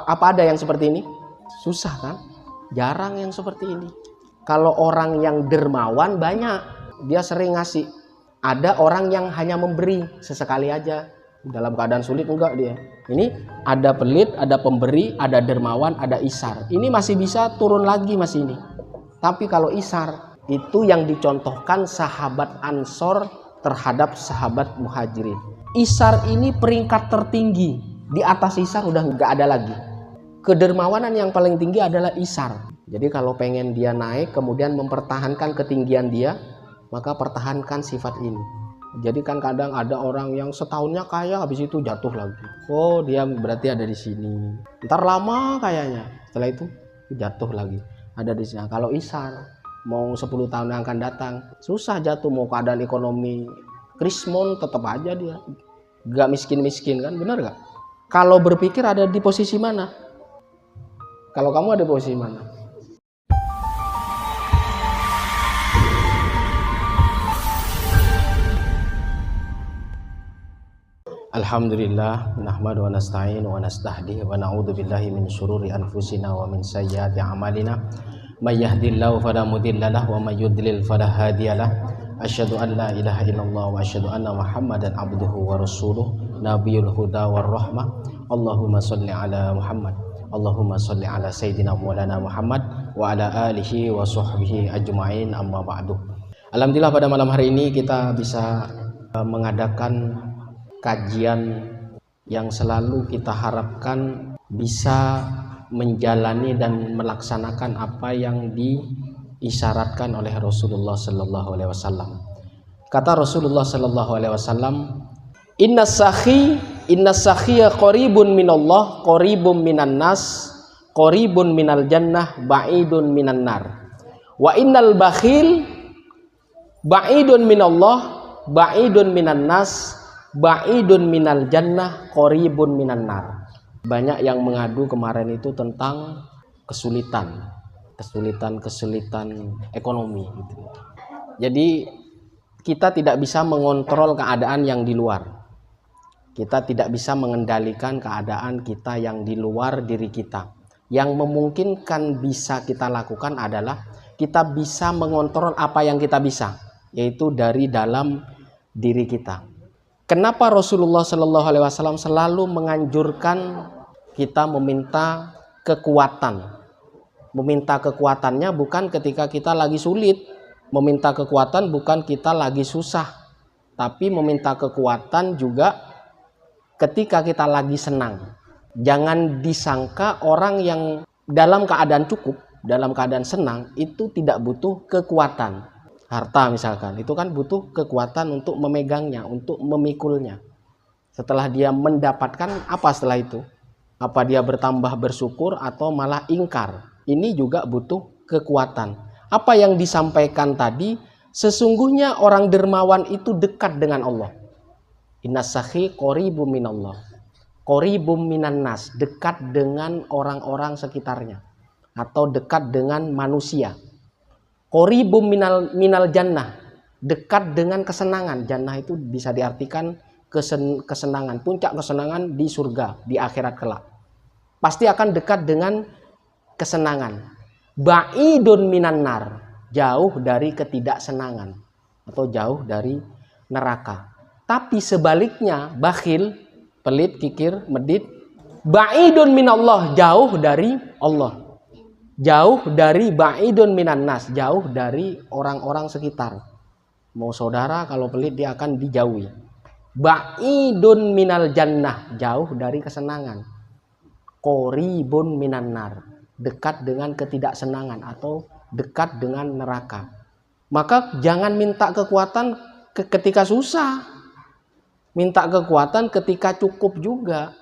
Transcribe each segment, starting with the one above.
Apa ada yang seperti ini? Susah kan? Jarang yang seperti ini. Kalau orang yang dermawan banyak, dia sering ngasih. Ada orang yang hanya memberi sesekali aja. Dalam keadaan sulit enggak dia. Ini ada pelit, ada pemberi, ada dermawan, ada isar. Ini masih bisa turun lagi masih ini. Tapi kalau isar, itu yang dicontohkan sahabat Ansor terhadap sahabat Muhajirin. Isar ini peringkat tertinggi. Di atas isar udah nggak ada lagi. Kedermawanan yang paling tinggi adalah isar. Jadi kalau pengen dia naik kemudian mempertahankan ketinggian dia, maka pertahankan sifat ini. Jadi kan kadang ada orang yang setahunnya kaya habis itu jatuh lagi. Oh, dia berarti ada di sini. Ntar lama kayaknya. Setelah itu jatuh lagi. Ada di sini. Kalau isar mau 10 tahun yang akan datang, susah jatuh. Mau keadaan ekonomi krismon tetap aja dia. Gak miskin-miskin kan, benar gak? Kalau berpikir ada di posisi mana? Kalau kamu ada di posisi mana? Alhamdulillah, nahmadu wa nasta'inu wa nastahdi wa na'udzu billahi min syururi anfusina wa min sayyiati a'malina. May yahdihillahu fala mudhillalah wa may yudlil fala hadiyalah. Asyhadu an la ilaha illallah wa asyhadu anna Muhammadan abduhu wa rasuluh, nabiyul huda war rahmah. Allahumma shalli ala Muhammad. Allahumma shalli ala sayyidina Maulana Muhammad wa ala alihi wa sahbihi ajma'in, amma ba'du. Alhamdulillah pada malam hari ini kita bisa mengadakan kajian yang selalu kita harapkan bisa menjalani dan melaksanakan apa yang diisyaratkan oleh Rasulullah sallallahu alaihi wasallam. Kata Rasulullah sallallahu alaihi wasallam, innas sakhiya qaribun minallah, qaribun minan nas, qaribun minal jannah, ba'idun minan nar. Wa innal bakhil ba'idun minallah, ba'idun minan nas, ba'idun minal jannah, qaribun minan nar. Banyak yang mengadu kemarin itu tentang kesulitan ekonomi gitu. Jadi kita tidak bisa mengontrol keadaan yang di luar. Kita tidak bisa mengendalikan keadaan kita yang di luar diri kita. Yang memungkinkan bisa kita lakukan adalah kita bisa mengontrol apa yang kita bisa, yaitu dari dalam diri kita. Kenapa Rasulullah Shallallahu Alaihi Wasallam selalu menganjurkan kita meminta kekuatan? Meminta kekuatannya bukan ketika kita lagi sulit, meminta kekuatan bukan kita lagi susah, tapi meminta kekuatan juga ketika kita lagi senang. Jangan disangka orang yang dalam keadaan cukup, dalam keadaan senang itu tidak butuh kekuatan. Harta misalkan, itu kan butuh kekuatan untuk memegangnya, untuk memikulnya. Setelah dia mendapatkan, apa setelah itu? Apa dia bertambah bersyukur atau malah ingkar? Ini juga butuh kekuatan. Apa yang disampaikan tadi, sesungguhnya orang dermawan itu dekat dengan Allah. Innas sakhi qaribum minallah, qaribum minan nas, dekat dengan orang-orang sekitarnya atau dekat dengan manusia. Qaribum minal jannah, dekat dengan kesenangan. Jannah itu bisa diartikan kesenangan, puncak kesenangan di surga, di akhirat kelak. Pasti akan dekat dengan kesenangan. Ba'idun minan nar, jauh dari ketidaksenangan atau jauh dari neraka. Tapi sebaliknya, bakhil, pelit, kikir, medit, ba'idun minallah, jauh dari Allah. Jauh dari ba'idun minan nas, jauh dari orang-orang sekitar. Mau saudara kalau pelit dia akan dijauhi. Ba'idun minal jannah, jauh dari kesenangan. Qaribun minan nar, dekat dengan ketidaksenangan atau dekat dengan neraka. Maka jangan minta kekuatan ketika susah. Minta kekuatan ketika cukup juga.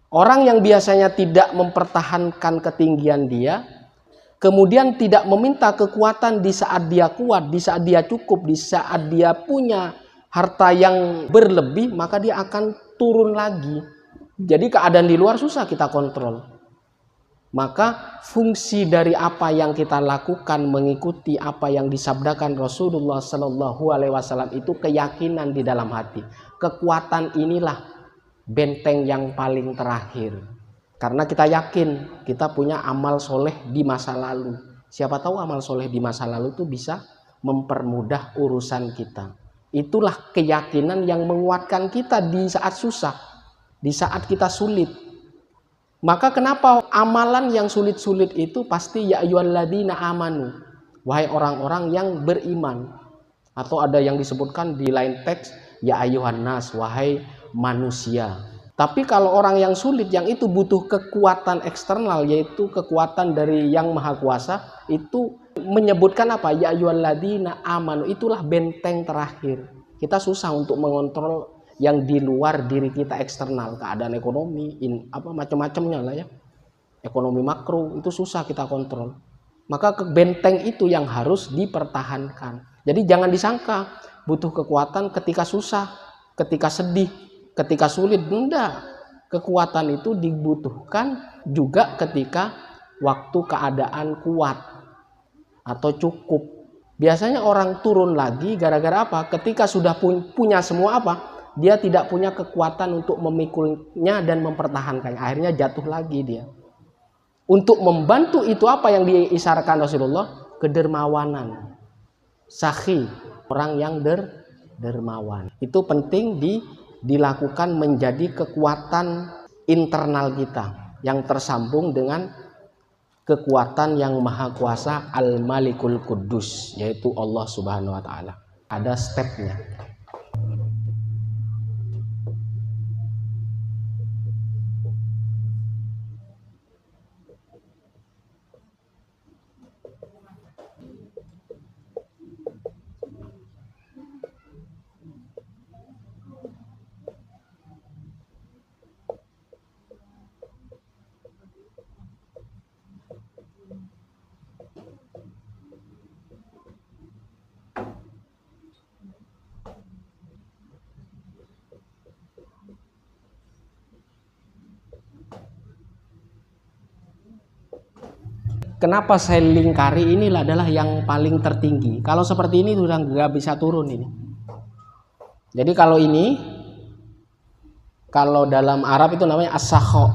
Orang yang biasanya tidak mempertahankan ketinggian dia, kemudian tidak meminta kekuatan di saat dia kuat, di saat dia cukup, di saat dia punya harta yang berlebih, maka dia akan turun lagi. Jadi keadaan di luar susah kita kontrol. Maka fungsi dari apa yang kita lakukan mengikuti apa yang disabdakan Rasulullah Sallallahu Alaihi Wasallam itu keyakinan di dalam hati. Kekuatan inilah benteng yang paling terakhir. Karena kita yakin kita punya amal soleh di masa lalu. Siapa tahu amal soleh di masa lalu itu bisa mempermudah urusan kita. Itulah keyakinan yang menguatkan kita di saat susah, di saat kita sulit. Maka kenapa amalan yang sulit-sulit itu pasti ya ayyuhalladzina amanu, wahai orang-orang yang beriman. Atau ada yang disebutkan di lain teks ya ayyuhan nas, wahai manusia. Tapi kalau orang yang sulit, yang itu butuh kekuatan eksternal, yaitu kekuatan dari Yang Maha Kuasa, itu menyebutkan apa? Ya ayyuhalladzina amanu, itulah benteng terakhir. Kita susah untuk mengontrol yang di luar diri kita eksternal, keadaan ekonomi, macam-macamnya lah ya. Ekonomi makro itu susah kita kontrol. Maka benteng itu yang harus dipertahankan. Jadi jangan disangka butuh kekuatan ketika susah, ketika sedih, ketika sulit. Enggak, kekuatan itu dibutuhkan juga ketika waktu keadaan kuat atau cukup. Biasanya orang turun lagi gara-gara apa? Ketika sudah punya semua dia tidak punya kekuatan untuk memikulnya dan mempertahankannya. Akhirnya jatuh lagi dia. Untuk membantu itu apa yang diisyaratkan Rasulullah? Kedermawanan. Sakhi, orang yang dermawan. Itu penting dilakukan menjadi kekuatan internal kita yang tersambung dengan kekuatan yang maha kuasa Al-Malikul Quddus, yaitu Allah Subhanahu wa taala. Ada stepnya. Kenapa saya lingkari inilah adalah yang paling tertinggi. Kalau seperti ini sudah nggak bisa turun ini. Jadi kalau ini, kalau dalam Arab itu namanya as-sakho.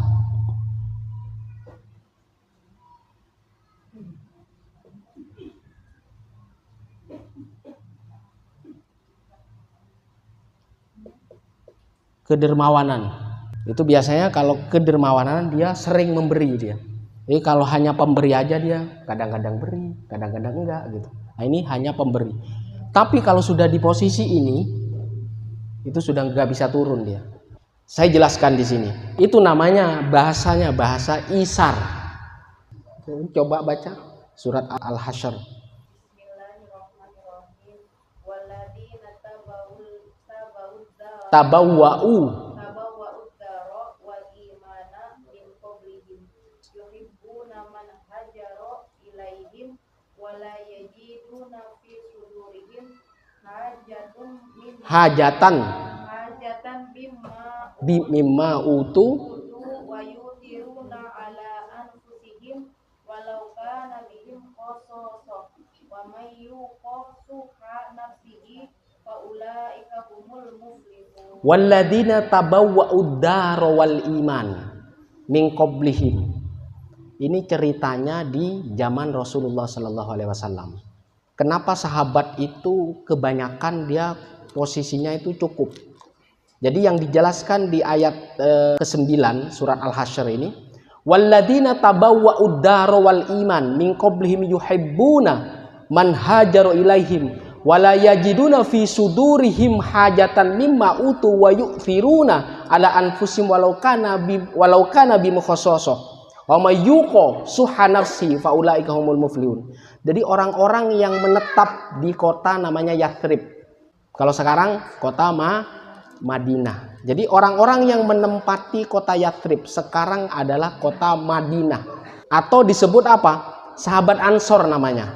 Kedermawanan. Itu biasanya kalau kedermawanan dia sering memberi dia. Jadi kalau hanya pemberi aja dia kadang-kadang beri, kadang-kadang enggak gitu. Nah ini hanya pemberi. Tapi kalau sudah di posisi ini, itu sudah nggak bisa turun dia. Saya jelaskan di sini. Itu namanya bahasanya bahasa isar. Coba baca surat Al-Hasyr. Tabawwa'u hajatan mimma utu wa yutiruna ala anfusihim walau kana bihim khasasah wa may yuqasuha nafsihi fa ulaika humul muflihun walladzina tabawwa'ud dara wal iman min qablihim. Ini ceritanya di zaman Rasulullah sallallahu alaihi wasallam. Kenapa sahabat itu kebanyakan dia posisinya itu cukup. Jadi yang dijelaskan di ayat ke-9 surat Al-Hasyr ini, walladzina tabawwa'ud dara wal iman min qablihim yuhibbuna man hajaru ilaihim wala yajiduna fi sudurihim hajatan mimma utu wa yu'thiruna ala anfusihim walau kana bihim khassasah wa may yuqa suha nafsi fa ulaika humul muflihun. Jadi orang-orang yang menetap di kota namanya Yathrib. Kalau sekarang kota Madinah. Jadi orang-orang yang menempati kota Yathrib sekarang adalah kota Madinah. Atau disebut apa? Sahabat Ansor namanya.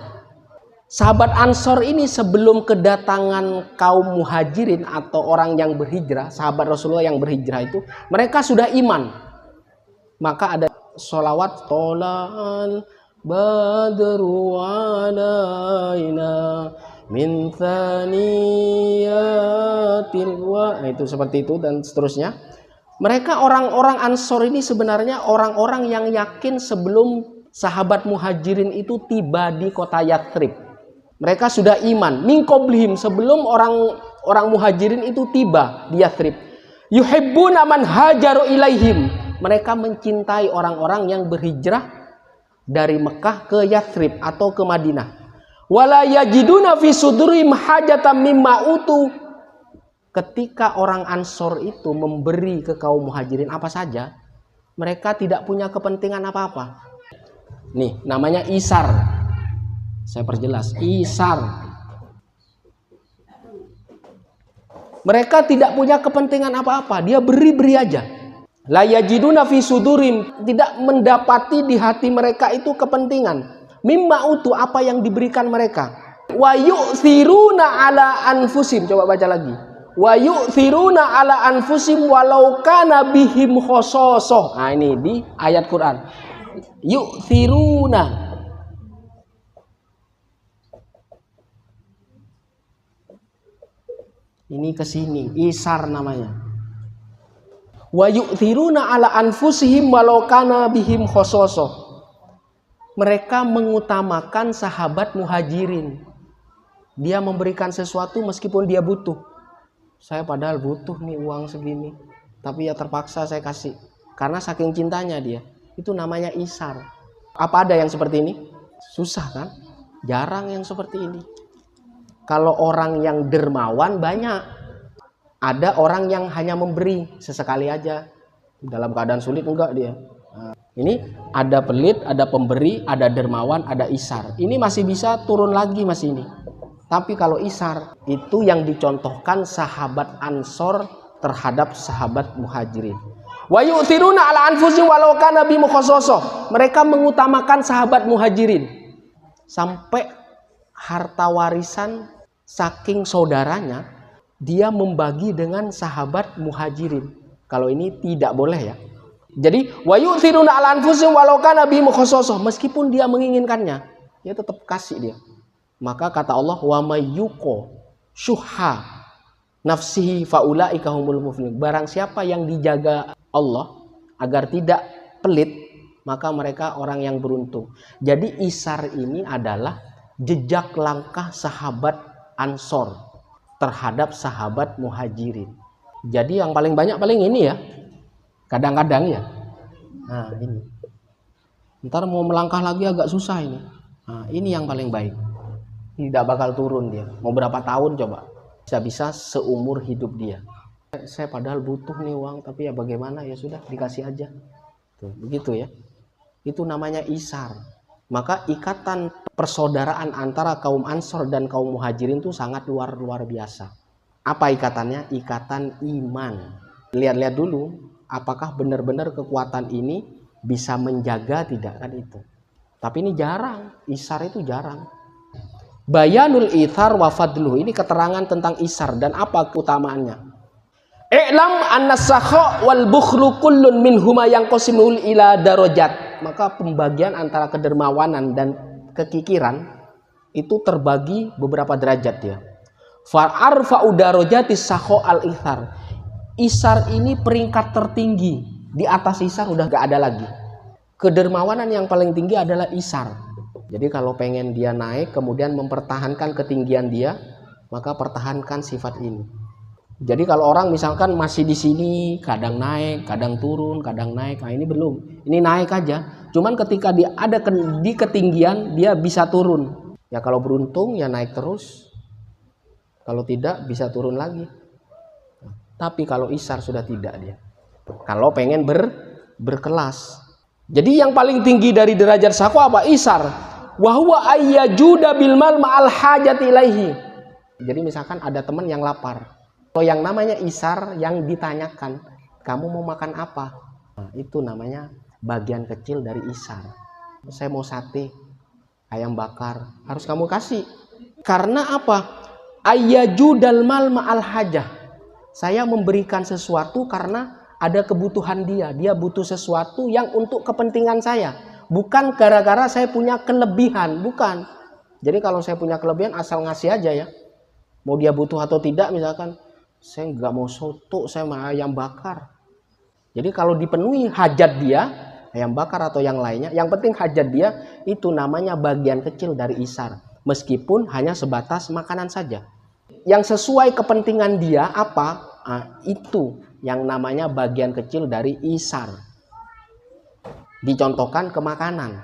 Sahabat Ansor ini sebelum kedatangan kaum muhajirin atau orang yang berhijrah, sahabat Rasulullah yang berhijrah itu, mereka sudah iman. Maka ada sholawat tola'al badru alaina min thaniyatil wa, itu seperti itu dan seterusnya. Mereka orang-orang Ansor ini sebenarnya orang-orang yang yakin sebelum sahabat Muhajirin itu tiba di kota Yathrib. Mereka sudah iman. Min qablihim, sebelum orang Muhajirin itu tiba di Yathrib. Yuhibbuna man hajaru ilaihim. Mereka mencintai orang-orang yang berhijrah dari Mekah ke Yathrib atau ke Madinah. Wala yajiduna fi sudurihim hajatan mimma utu. Ketika orang Ansor itu memberi ke kaum Muhajirin apa saja, mereka tidak punya kepentingan apa-apa. Nih, namanya isar. Saya perjelas, isar. Mereka tidak punya kepentingan apa-apa, dia beri-beri aja. La yajiduna fi sudurim, tidak mendapati di hati mereka itu kepentingan. Mimma utu, apa yang diberikan mereka. Wa yu'thiruna ala anfusim, coba baca lagi. Wa yu'thiruna ala anfusim walau kana bihim khososoh. Nah ini di ayat Quran. Yu'thiruna. Ini kesini, isar namanya. Wa yu'thiruna ala anfusihim walau kana bihim khososoh. Mereka mengutamakan sahabat Muhajirin. Dia memberikan sesuatu meskipun dia butuh. Saya padahal butuh nih uang segini, tapi ya terpaksa saya kasih karena saking cintanya dia. Itu namanya isar. Apa ada yang seperti ini? Susah kan? Jarang yang seperti ini. Kalau orang yang dermawan banyak. Ada orang yang hanya memberi sesekali aja. Dalam keadaan sulit enggak dia. Nah, ini ada pelit, ada pemberi, ada dermawan, ada isar. Ini masih bisa turun lagi masih ini. Tapi kalau isar, itu yang dicontohkan sahabat Ansor terhadap sahabat Muhajirin. Wa yu'thiruna ala anfusihim walau kana bihim khososoh. Mereka mengutamakan sahabat Muhajirin. Sampai harta warisan saking saudaranya, dia membagi dengan sahabat Muhajirin. Kalau ini tidak boleh ya. Jadi, wa yu'thiruna ala anfusihim walau kana bihim khososoh. Meskipun dia menginginkannya, dia tetap kasih dia. Maka kata Allah, wa mayyuko syuha nafsihi faulaika humul muflihun. Barang siapa yang dijaga Allah agar tidak pelit, maka mereka orang yang beruntung. Jadi isar ini adalah jejak langkah sahabat Ansor terhadap sahabat Muhajirin. Jadi yang paling banyak paling ini ya. Kadang-kadang ya. Nah, ini. Ntar mau melangkah lagi agak susah ini. Nah, ini yang paling baik. Tidak bakal turun dia. Mau berapa tahun coba? Bisa-bisa seumur hidup dia. Saya padahal butuh nih uang, tapi ya bagaimana, ya sudah dikasih aja. Tuh, begitu ya. Itu namanya isar. Maka ikatan persaudaraan antara kaum Ansor dan kaum Muhajirin itu sangat luar biasa. Apa ikatannya? Ikatan iman. Lihat-lihat dulu, apakah benar-benar kekuatan ini bisa menjaga tidak kan itu. Tapi ini jarang. Isar itu jarang. Bayanul ithar wa fadluh. Ini keterangan tentang isar dan apa keutamaannya. I'lam an-nasakha wal bukhlu kullun minhuma yanqasimul ila darajat. Maka pembagian antara kedermawanan dan kekikiran itu terbagi beberapa derajat ya. Fa'arfa'u darajatis sakha al-ithar. Isar ini peringkat tertinggi. Di atas isar udah gak ada lagi. Kedermawanan yang paling tinggi adalah isar. Jadi kalau pengen dia naik, kemudian mempertahankan ketinggian dia, maka pertahankan sifat ini. Jadi kalau orang misalkan masih di sini, kadang naik, kadang turun, kadang naik, nah ini belum. Ini naik aja. Cuman ketika dia ada di ketinggian, dia bisa turun. Ya kalau beruntung ya naik terus. Kalau tidak bisa turun lagi. Tapi kalau isar sudah tidak dia. Kalau pengen berkelas. Jadi yang paling tinggi dari derajat sakwa apa? Isar. Wahwa ayyajuda bil mal ma'al hajat ilaihi. Jadi misalkan ada teman yang lapar. Kalau yang namanya isar yang ditanyakan, kamu mau makan apa? Nah, itu namanya bagian kecil dari isar. Saya mau sate, ayam bakar, harus kamu kasih. Karena apa? Ayyajudal mal ma'al hajah. Saya memberikan sesuatu karena ada kebutuhan dia. Dia butuh sesuatu yang untuk kepentingan saya. Bukan gara-gara saya punya kelebihan, bukan. Jadi kalau saya punya kelebihan asal ngasih aja ya. Mau dia butuh atau tidak misalkan, saya nggak mau soto, saya mau ayam bakar. Jadi kalau dipenuhi hajat dia, ayam bakar atau yang lainnya, yang penting hajat dia, itu namanya bagian kecil dari isar. Meskipun hanya sebatas makanan saja. Yang sesuai kepentingan dia apa? Itu yang namanya bagian kecil dari isar. Dicontohkan ke makanan.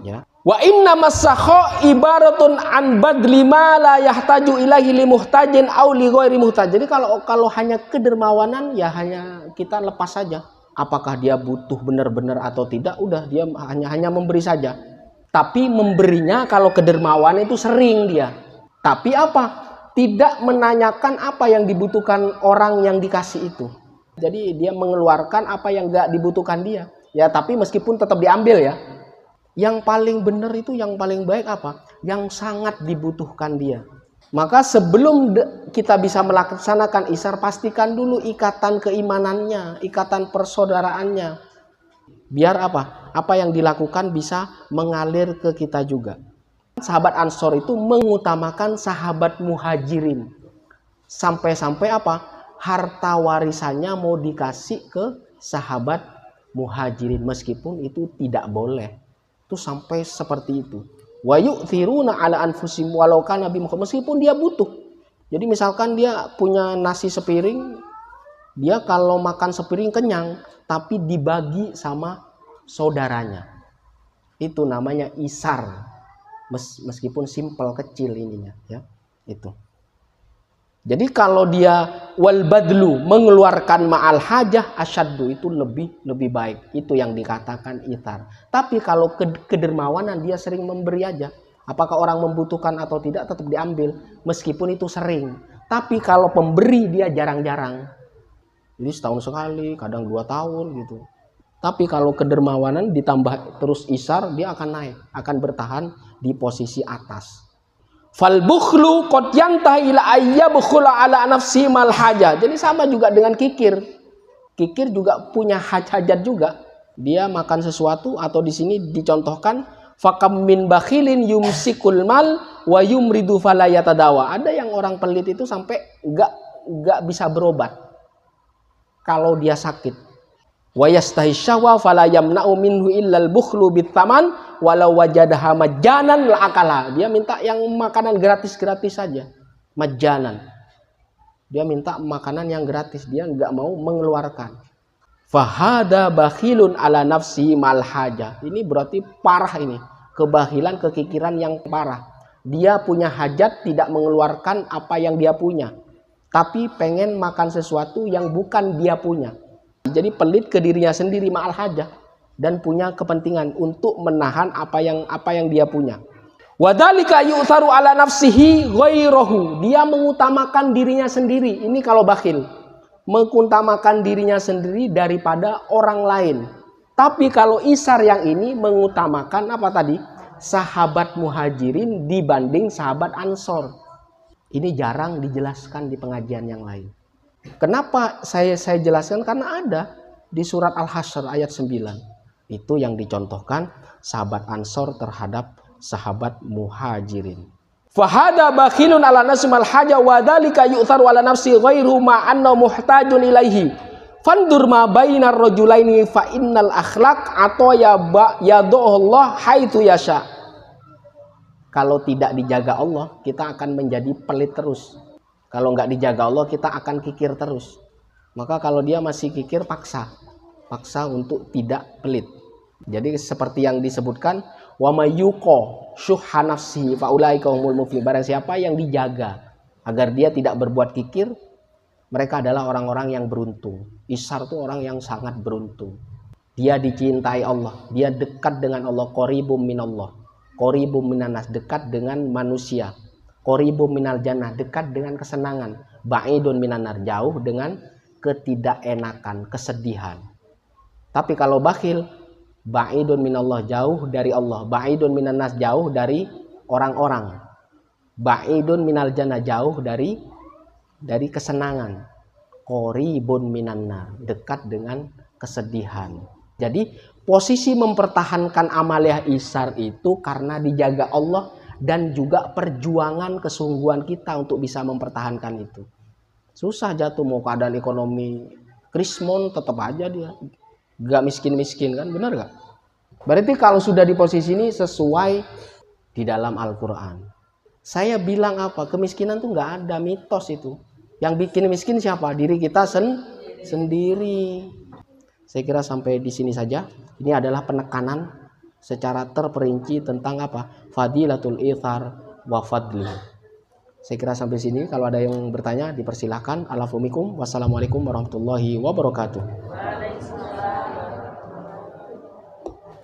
Ya. Wa inna masakho ibaratun an badli ma la yahtaju ilaihi li muhtajin aw li ghairi muhtaj. Jadi kalau hanya kedermawanan ya hanya kita lepas saja. Apakah dia butuh benar-benar atau tidak, udah dia hanya memberi saja. Tapi memberinya kalau kedermawan itu sering dia. Tapi apa? Tidak menanyakan apa yang dibutuhkan orang yang dikasih itu. Jadi dia mengeluarkan apa yang enggak dibutuhkan dia. Ya, tapi meskipun tetap diambil ya. Yang paling benar itu, yang paling baik apa? Yang sangat dibutuhkan dia. Maka sebelum kita bisa melaksanakan isar, pastikan dulu ikatan keimanannya, ikatan persaudaraannya. Biar apa? Apa yang dilakukan bisa mengalir ke kita juga. Sahabat Ansor itu mengutamakan sahabat Muhajirin. Sampai-sampai apa? Harta warisannya mau dikasih ke sahabat Muhajirin. Meskipun itu tidak boleh. Itu sampai seperti itu. Wa yu'thiruna ala anfusihim walau kana bihim, meskipun dia butuh. Jadi misalkan dia punya nasi sepiring, dia kalau makan sepiring kenyang, tapi dibagi sama saudaranya. Itu namanya isar. Meskipun simpel kecil ininya, ya. Itu. Jadi kalau dia wal badlu mengeluarkan ma'al hajah asyaddu, itu lebih baik. Itu yang dikatakan ithar. Tapi kalau kedermawanan dia sering memberi aja. Apakah orang membutuhkan atau tidak tetap diambil meskipun itu sering. Tapi kalau pemberi dia jarang-jarang. Jadi setahun sekali, kadang 2 tahun gitu. Tapi kalau kedermawanan ditambah terus isar, dia akan naik, akan bertahan di posisi atas. Fal bukhlu qad yantahi ila ayyabkhula ala nafsi mal haja. Jadi sama juga dengan kikir. Kikir juga punya hajat juga. Dia makan sesuatu, atau di sini dicontohkan fakam min bakhilin yumsikul mal wa yumridu fala yatadawa. Ada yang orang pelit itu sampai enggak bisa berobat kalau dia sakit. Wa yastahi syahwa fala yamna'u minhu illal bukhlu bitaman walau wajadaha majanan la akala. Dia minta yang makanan gratis-gratis saja. Majanan. Dia minta makanan yang gratis, dia enggak mau mengeluarkan. Fahada bakhilun ala nafsi mal haja. Ini berarti parah ini. Kebahilan, kekikiran yang parah. Dia punya hajat, tidak mengeluarkan apa yang dia punya. Tapi pengen makan sesuatu yang bukan dia punya. Jadi pelit ke dirinya sendiri ma'al hajah, dan punya kepentingan untuk menahan apa yang dia punya. Wadzalika yu'tharu ala nafsihi ghairahu. Dia mengutamakan dirinya sendiri. Ini kalau bakhil, mengutamakan dirinya sendiri daripada orang lain. Tapi kalau isar yang ini mengutamakan apa tadi? Sahabat Muhajirin dibanding sahabat Ansor. Ini jarang dijelaskan di pengajian yang lain. Kenapa saya jelaskan? Karena ada di surat Al-Hasyr ayat 9. Itu yang dicontohkan sahabat Ansor terhadap sahabat Muhajirin. Fahada bakhilun ala nasmal haja wa dzalika yu'tharu ala nafsi ghairu ma anna muhtajun ilaihi. Fandur ma bainar rajulaini fa innal akhlaq atau yadu'ullah haitsu yasha. Kalau tidak dijaga Allah, kita akan menjadi pelit terus. Kalau nggak dijaga Allah, kita akan kikir terus. Maka kalau dia masih kikir, paksa untuk tidak pelit. Jadi seperti yang disebutkan, wa mayyuqa syuhha nafsihi fa ulaika humul muflihun. Barang siapa yang dijaga agar dia tidak berbuat kikir, mereka adalah orang-orang yang beruntung. Isar itu orang yang sangat beruntung. Dia dicintai Allah, dia dekat dengan Allah, qaribum minallah, qaribum minanas, dekat dengan manusia. Qaribum minal jannah, dekat dengan kesenangan. Ba'idun minanar, jauh dengan ketidakenakan, kesedihan. Tapi kalau bakhil, ba'idun minallah, jauh dari Allah. Ba'idun minanas, jauh dari orang-orang. Ba'idun minal jannah, jauh dari kesenangan. Qaribun minannar, dekat dengan kesedihan. Jadi posisi mempertahankan amaliyah isar itu karena dijaga Allah, dan juga perjuangan kesungguhan kita untuk bisa mempertahankan itu. Susah jatuh, mau keadaan ekonomi krismon tetap aja dia Gak miskin-miskin kan, benar gak? Berarti kalau sudah di posisi ini sesuai di dalam Al-Quran. Saya bilang apa? Kemiskinan tuh gak ada, mitos itu. Yang bikin miskin siapa? Diri kita sendiri. Saya kira sampai di sini saja. Ini adalah penekanan secara terperinci tentang apa? Fadilatul ithar wa fadli. Saya kira sampai sini. Kalau ada yang bertanya dipersilahkan. Alafumikum. Wassalamualaikum warahmatullahi wabarakatuh.